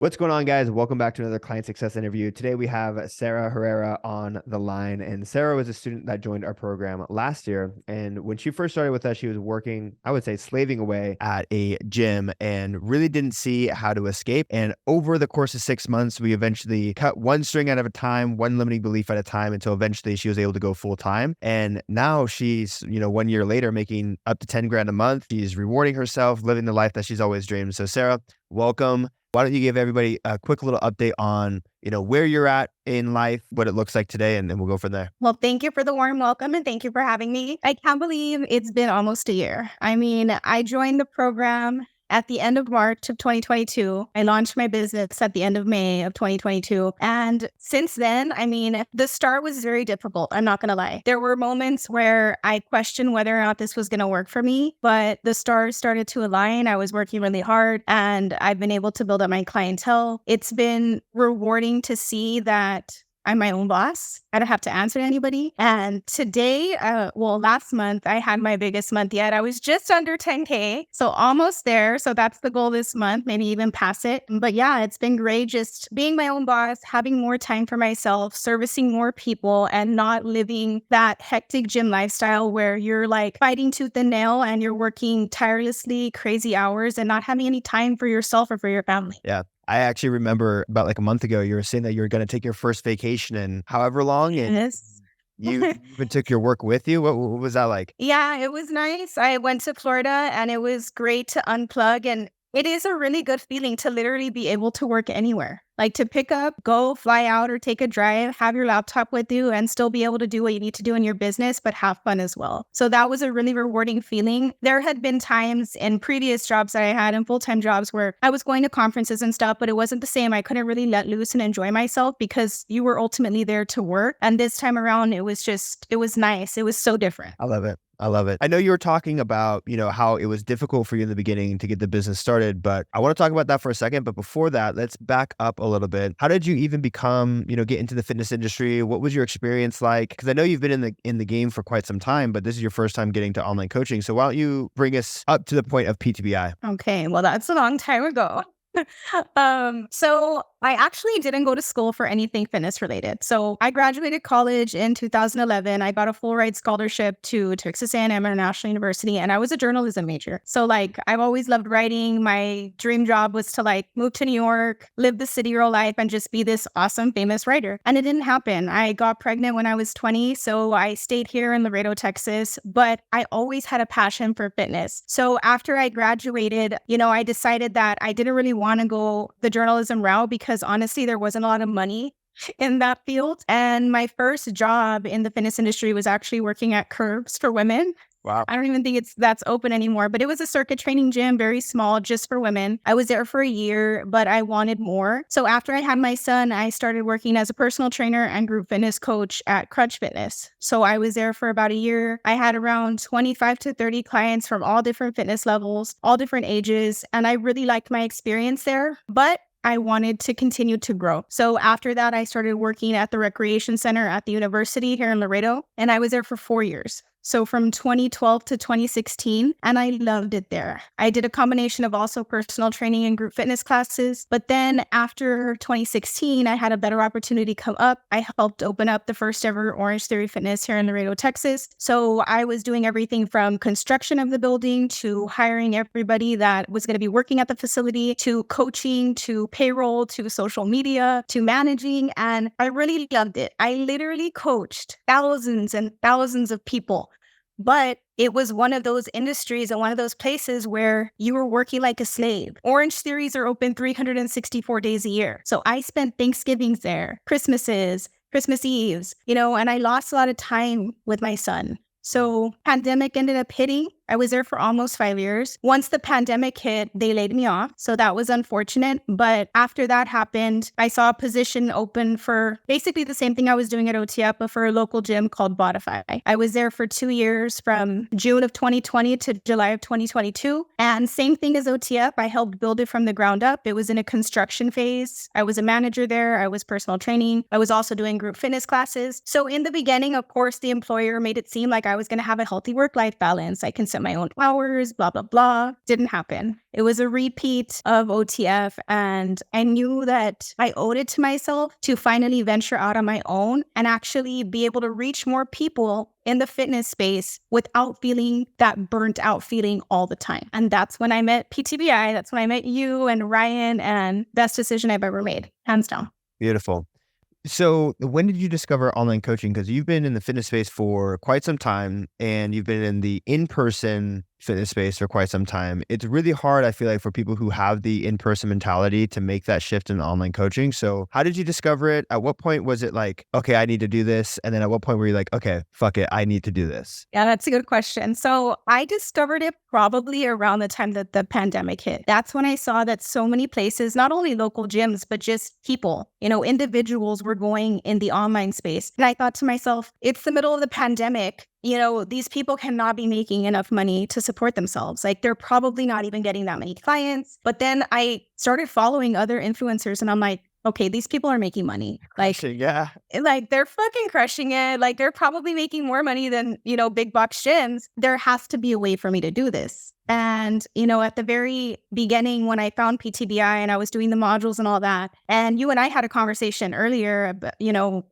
What's going on, guys? Welcome back to another client success interview. Today we have Sarah Herrera on the line, and Sarah was a student that joined our program last year. And when she first started with us, she was working, I would say, slaving away at a gym and really didn't see how to escape. And over the course of 6 months, we eventually cut one string out of a time, one limiting belief at a time, until eventually she was able to go full time. And now she's, 1 year later, making up to 10 grand a month. She's rewarding herself, living the life that she's always dreamed. So Sarah, welcome. Why don't you give everybody a quick little update on, where you're at in life, what it looks like today, and then we'll go from there. Well, thank you for the warm welcome and thank you for having me. I can't believe it's been almost a year. I mean, I joined the program at the end of March of 2022. I launched my business at the end of May of 2022. And since then, the start was very difficult. I'm not going to lie. There were moments where I questioned whether or not this was going to work for me, but the stars started to align. I was working really hard and I've been able to build up my clientele. It's been rewarding to see that I'm my own boss. I don't have to answer to anybody. And today, last month, I had my biggest month yet. I was just under 10K, so almost there. So that's the goal this month, maybe even pass it. But yeah, it's been great just being my own boss, having more time for myself, servicing more people, and not living that hectic gym lifestyle where you're like fighting tooth and nail and you're working tirelessly, crazy hours and not having any time for yourself or for your family. Yeah. I actually remember about like a month ago, you were saying that you were going to take your first vacation in however long, and Yes. you even took your work with you. What was that like? Yeah, it was nice. I went to Florida and it was great to unplug. And it is a really good feeling to literally be able to work anywhere. Like to pick up, go, fly out, or take a drive, have your laptop with you, and still be able to do what you need to do in your business, but have fun as well. So that was a really rewarding feeling. There had been times in previous jobs that I had in full-time jobs where I was going to conferences and stuff, but it wasn't the same. I couldn't really let loose and enjoy myself because you were ultimately there to work. And this time around, it was nice. It was so different. I love it. I love it. I know you were talking about, how it was difficult for you in the beginning to get the business started, but I want to talk about that for a second. But before that, let's back up a little bit. How did you even become, get into the fitness industry? What was your experience like? Because I know you've been in the game for quite some time, but this is your first time getting to online coaching. So why don't you bring us up to the point of PTBI? Okay, well, that's a long time ago. So I actually didn't go to school for anything fitness related. So I graduated college in 2011. I got a full ride scholarship to Texas A&M International University, and I was a journalism major. So I've always loved writing. My dream job was to move to New York, live the city girl life, and just be this awesome, famous writer. And it didn't happen. I got pregnant when I was 20, so I stayed here in Laredo, Texas, but I always had a passion for fitness. So after I graduated, I decided that I didn't really want to go the journalism route because honestly, there wasn't a lot of money in that field. And my first job in the fitness industry was actually working at Curbs for women. Wow. I don't even think that's open anymore, but it was a circuit training gym, very small, just for women. I was there for a year, but I wanted more. So after I had my son, I started working as a personal trainer and group fitness coach at Crutch Fitness. So I was there for about a year. I had around 25 to 30 clients from all different fitness levels, all different ages, and I really liked my experience there. But I wanted to continue to grow. So after that, I started working at the recreation center at the university here in Laredo, and I was there for 4 years. So from 2012 to 2016, and I loved it there. I did a combination of also personal training and group fitness classes. But then after 2016, I had a better opportunity come up. I helped open up the first ever Orange Theory Fitness here in Laredo, Texas. So I was doing everything from construction of the building to hiring everybody that was going to be working at the facility, to coaching, to payroll, to social media, to managing. And I really loved it. I literally coached thousands and thousands of people. But it was one of those industries and one of those places where you were working like a slave. Orange Theories are open 364 days a year. So I spent Thanksgivings there, Christmases, Christmas Eves, and I lost a lot of time with my son. So pandemic ended up hitting. I was there for almost 5 years. Once the pandemic hit, they laid me off. So that was unfortunate. But after that happened, I saw a position open for basically the same thing I was doing at OTF, but for a local gym called Bodify. I was there for 2 years from June of 2020 to July of 2022. And same thing as OTF, I helped build it from the ground up. It was in a construction phase. I was a manager there. I was personal training. I was also doing group fitness classes. So in the beginning, of course, the employer made it seem like I was going to have a healthy work-life balance. I can set set my own hours, blah, blah, blah. Didn't happen. It was a repeat of OTF. And I knew that I owed it to myself to finally venture out on my own and actually be able to reach more people in the fitness space without feeling that burnt out feeling all the time. And that's when I met PTBI. That's when I met you and Ryan, and best decision I've ever made, hands down. Beautiful. So when did you discover online coaching? Because you've been in the fitness space for quite some time and you've been in the in-person fitness space for quite some time. It's really hard, I feel like, for people who have the in-person mentality to make that shift in online coaching. So how did you discover it? At what point was it like, okay, I need to do this? And then at what point were you like, okay, fuck it, I need to do this? Yeah, that's a good question. So I discovered it probably around the time that the pandemic hit. That's when I saw that so many places, not only local gyms, but just people, individuals were going in the online space. And I thought to myself, it's the middle of the pandemic. These people cannot be making enough money to support themselves. Like, they're probably not even getting that many clients. But then I started following other influencers and I'm like, okay, these people are making money. Like they're fucking crushing it. Like, they're probably making more money than, big box gyms. There has to be a way for me to do this. And, at the very beginning, when I found PTBI and I was doing the modules and all that, and you and I had a conversation earlier,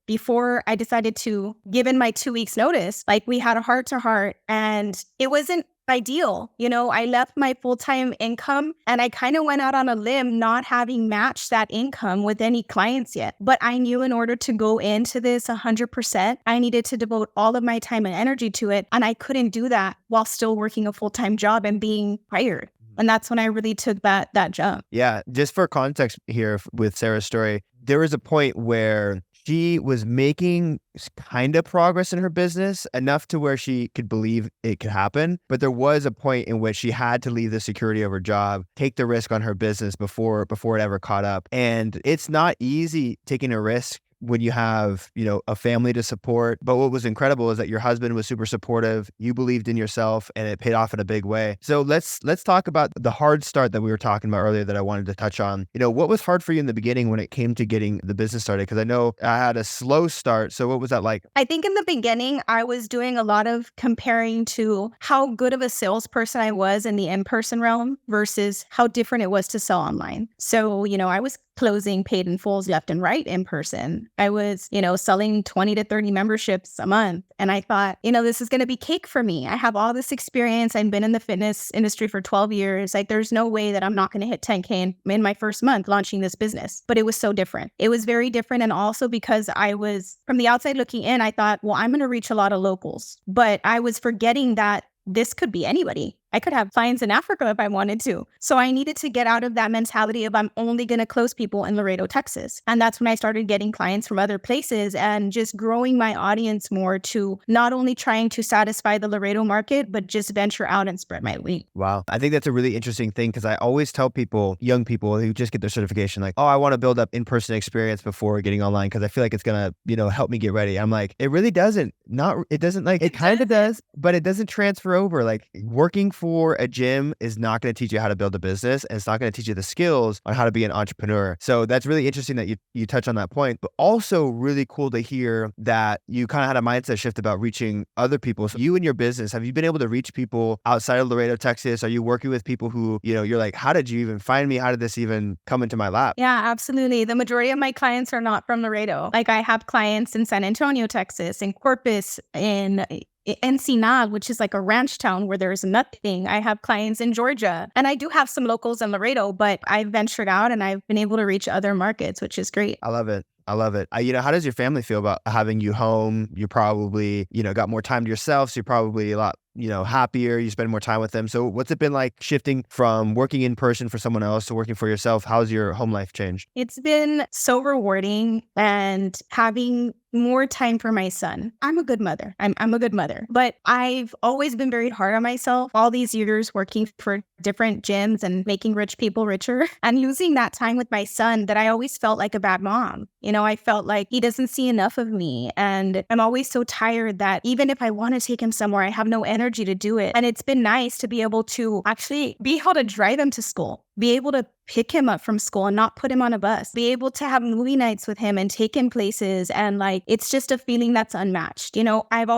before I decided to give in my 2 weeks notice, like, we had a heart to heart and it wasn't ideal. I left my full-time income and I kind of went out on a limb, not having matched that income with any clients yet. But I knew in order to go into this 100%, I needed to devote all of my time and energy to it. And I couldn't do that while still working a full-time job and being hired. And that's when I really took that jump. Yeah. Just for context here with Sarah's story, there was a point where she was making kind of progress in her business, enough to where she could believe it could happen. But there was a point in which she had to leave the security of her job, take the risk on her business before it ever caught up. And it's not easy taking a risk when you have, a family to support. But what was incredible is that your husband was super supportive. You believed in yourself and it paid off in a big way. So let's talk about the hard start that we were talking about earlier that I wanted to touch on. What was hard for you in the beginning when it came to getting the business started? Because I know I had a slow start. So what was that like? I think in the beginning, I was doing a lot of comparing to how good of a salesperson I was in the in-person realm versus how different it was to sell online. So, I was closing paid in fulls left and right in person. I was, selling 20 to 30 memberships a month. And I thought, this is going to be cake for me. I have all this experience. I've been in the fitness industry for 12 years. Like, there's no way that I'm not going to hit 10K in my first month launching this business. But it was so different. It was very different. And also because I was, from the outside looking in, I thought, well, I'm going to reach a lot of locals. But I was forgetting that this could be anybody. I could have clients in Africa if I wanted to. So I needed to get out of that mentality of I'm only going to close people in Laredo, Texas. And that's when I started getting clients from other places and just growing my audience more to not only trying to satisfy the Laredo market, but just venture out and spread my wings. Wow. I think that's a really interesting thing because I always tell people, young people who just get their certification, like, oh, I want to build up in-person experience before getting online because I feel like it's going to, help me get ready. I'm like, it really doesn't. It kind of does, but it doesn't transfer over. Like, working for a gym is not going to teach you how to build a business, and it's not going to teach you the skills on how to be an entrepreneur. So that's really interesting that you touch on that point, but also really cool to hear that you kind of had a mindset shift about reaching other people. So you and your business, have you been able to reach people outside of Laredo, Texas? Are you working with people who, you're like, how did you even find me? How did this even come into my lap? Yeah, absolutely. The majority of my clients are not from Laredo. Like, I have clients in San Antonio, Texas, in Corpus, in Ensenada, which is like a ranch town where there's nothing. I have clients in Georgia, and I do have some locals in Laredo, but I've ventured out and I've been able to reach other markets, which is great. I love it. How does your family feel about having you home? You probably, got more time to yourself. So you're probably a lot, happier. You spend more time with them. So what's it been like shifting from working in person for someone else to working for yourself? How's your home life changed? It's been so rewarding and having more time for my son. I'm a good mother. I'm a good mother, but I've always been very hard on myself all these years working for different gyms and making rich people richer and losing that time with my son that I always felt like a bad mom. I felt like he doesn't see enough of me, and I'm always so tired that even if I want to take him somewhere, I have no energy to do it. And it's been nice to be able to actually be able to drive him to school. be able to pick him up from school and not put him on a bus, be able to have movie nights with him and take him places. And like, it's just a feeling that's unmatched. You know, I'm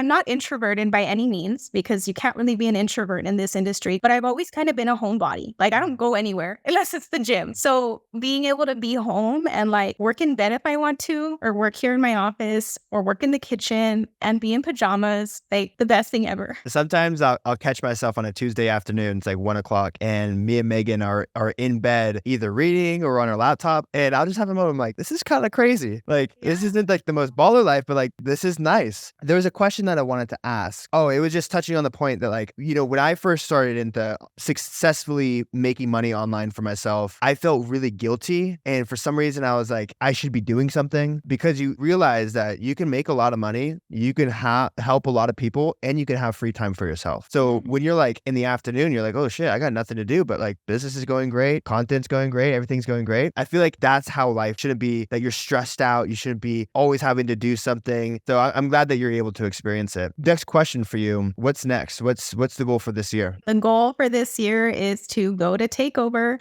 not introverted by any means, because you can't really be an introvert in this industry, but I've always kind of been a homebody. Like, I don't go anywhere unless it's the gym. So being able to be home and like work in bed if I want to, or work here in my office, or work in the kitchen and be in pajamas, like the best thing ever. Sometimes I'll catch myself on a Tuesday afternoon. It's like 1 o'clock, and me and Megan are in bed either reading or on our laptop, and I'll just have a moment. I'm like, this is kind of crazy. Like, this isn't like the most baller life, but like, this is nice. There was a question that I wanted to ask. Oh, it was just touching on the point that, like, you know, when I first started into successfully making money online for myself, I felt really guilty. And for some reason, I was like, I should be doing something, because you realize that you can make a lot of money, you can help a lot of people, and you can have free time for yourself. So when you're like in the afternoon, you're like, oh shit, I got nothing to do, but like business is going great, content's going great, everything's going great. I feel like that's how life shouldn't be, that you're stressed out. You shouldn't be always having to do something. So I'm glad that you're able to experience it. Next question for you. What's next? What's the goal for this year? The goal for this year is to go to takeover.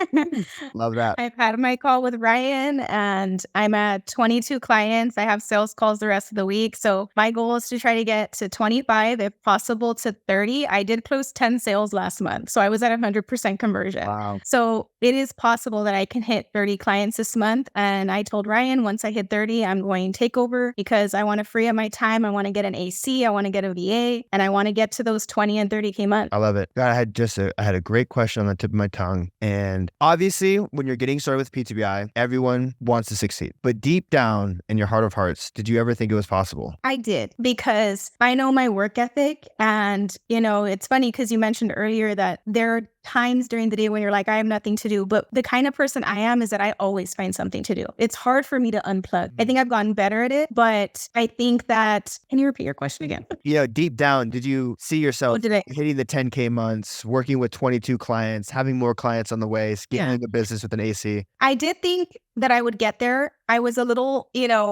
Love that. I've had my call with Ryan and I'm at 22 clients. I have sales calls the rest of the week. So my goal is to try to get to 25, if possible to 30. I did close 10 sales last month. So I was at 100% conversion. Wow. So it is possible that I can hit 30 clients this month. And I told Ryan, once I hit 30, I'm going to take over, because I want to free up my time. I want to get an AC. I want to get a VA, and I want to get to those 20 and 30K months. I love it. God, I had a great question on the tip of my tongue. And obviously, when you're getting started with PTBI, everyone wants to succeed. But deep down in your heart of hearts, did you ever think it was possible? I did, because I know my work ethic. And, you know, it's funny because you mentioned earlier that there are times during the day when you're like, I have nothing to do. But the kind of person I am is that I always find something to do. It's hard for me to unplug. I think I've gotten better at it, but I think that, can you repeat your question again? Yeah, deep down, did you see yourself hitting the 10K months, working with 22 clients, having more clients on the way, scaling the business with an AC? I did think that I would get there. I was a little,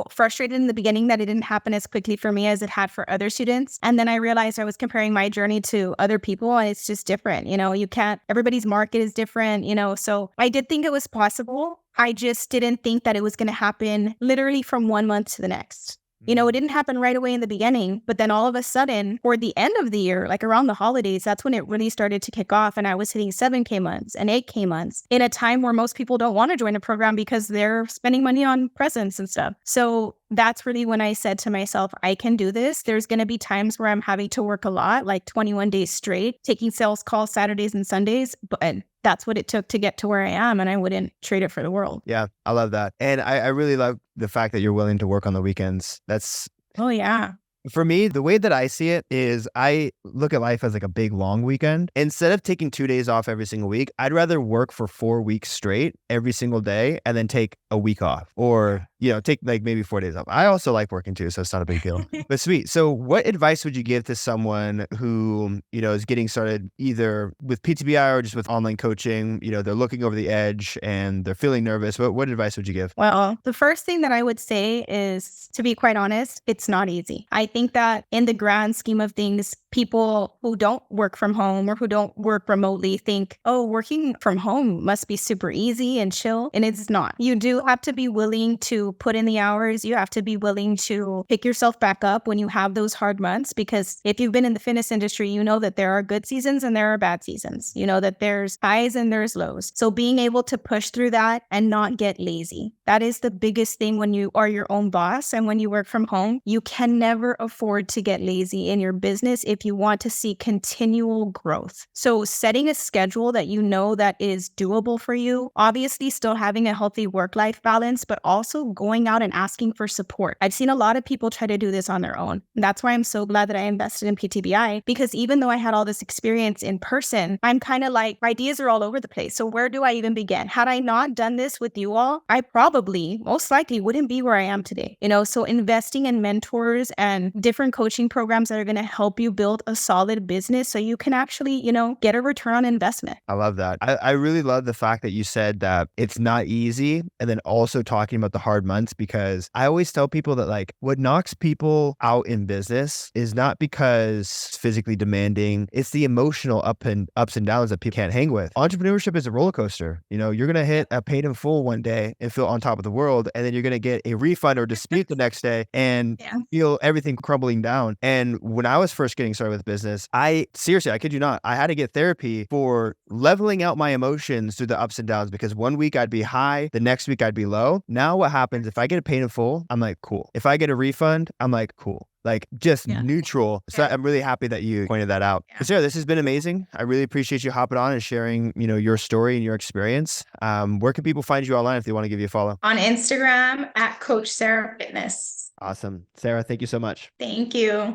frustrated in the beginning that it didn't happen as quickly for me as it had for other students. And then I realized I was comparing my journey to other people, and it's just different. Everybody's market is different, so I did think it was possible. I just didn't think that it was going to happen literally from 1 month to the next. It didn't happen right away in the beginning, but then all of a sudden, toward the end of the year, like around the holidays, that's when it really started to kick off. And I was hitting 7K months and 8K months in a time where most people don't want to join a program because they're spending money on presents and stuff. So that's really when I said to myself, I can do this. There's going to be times where I'm having to work a lot, like 21 days straight, taking sales calls Saturdays and Sundays, but that's what it took to get to where I am, and I wouldn't trade it for the world. Yeah, I love that. And I really love the fact that you're willing to work on the weekends. Oh, yeah. For me, the way that I see it is I look at life as like a big long weekend. Instead of taking 2 days off every single week, I'd rather work for 4 weeks straight every single day and then take a week off, or, take like maybe 4 days off. I also like working too, so it's not a big deal. But sweet. So what advice would you give to someone who, is getting started either with PTBI or just with online coaching? They're looking over the edge and they're feeling nervous. What advice would you give? Well, the first thing that I would say is, to be quite honest, it's not easy. I think that in the grand scheme of things, people who don't work from home or who don't work remotely think, oh, working from home must be super easy and chill. And it's not. You do have to be willing to put in the hours. You have to be willing to pick yourself back up when you have those hard months, because if you've been in the fitness industry, you know that there are good seasons and there are bad seasons. You know that there's highs and there's lows. So being able to push through that and not get lazy, that is the biggest thing when you are your own boss and when you work from home. You can never afford to get lazy in your business if you want to see continual growth. So setting a schedule that you know that is doable for you, obviously still having a healthy work-life balance, but also going out and asking for support. I've seen a lot of people try to do this on their own. And that's why I'm so glad that I invested in PTBI, because even though I had all this experience in person, I'm kind of like, ideas are all over the place. So where do I even begin? Had I not done this with you all, I probably, most likely, wouldn't be where I am today. So investing in mentors and different coaching programs that are going to help you build a solid business so you can actually, get a return on investment. I love that. I really love the fact that you said that it's not easy, and then also talking about the hard months, because I always tell people that like what knocks people out in business is not because it's physically demanding. It's the emotional ups and downs that people can't hang with. Entrepreneurship is a roller coaster. You know, you're going to hit a paid in full one day and feel on top of the world. And then you're going to get a refund or dispute the next day and feel everything crumbling down. And when I was first getting started with business, I kid you not, I had to get therapy for leveling out my emotions through the ups and downs, because one week I'd be high, the next week I'd be low. Now what happens if I get a paid in full? I'm like, cool. If I get a refund, I'm like, cool. Like just neutral. So I'm really happy that you pointed that out. But Sarah, this has been amazing. I really appreciate you hopping on and sharing, your story and your experience. Where can people find you online if they want to give you a follow? On Instagram at Coach Sarah Fitness. Awesome. Sarah, thank you so much. Thank you.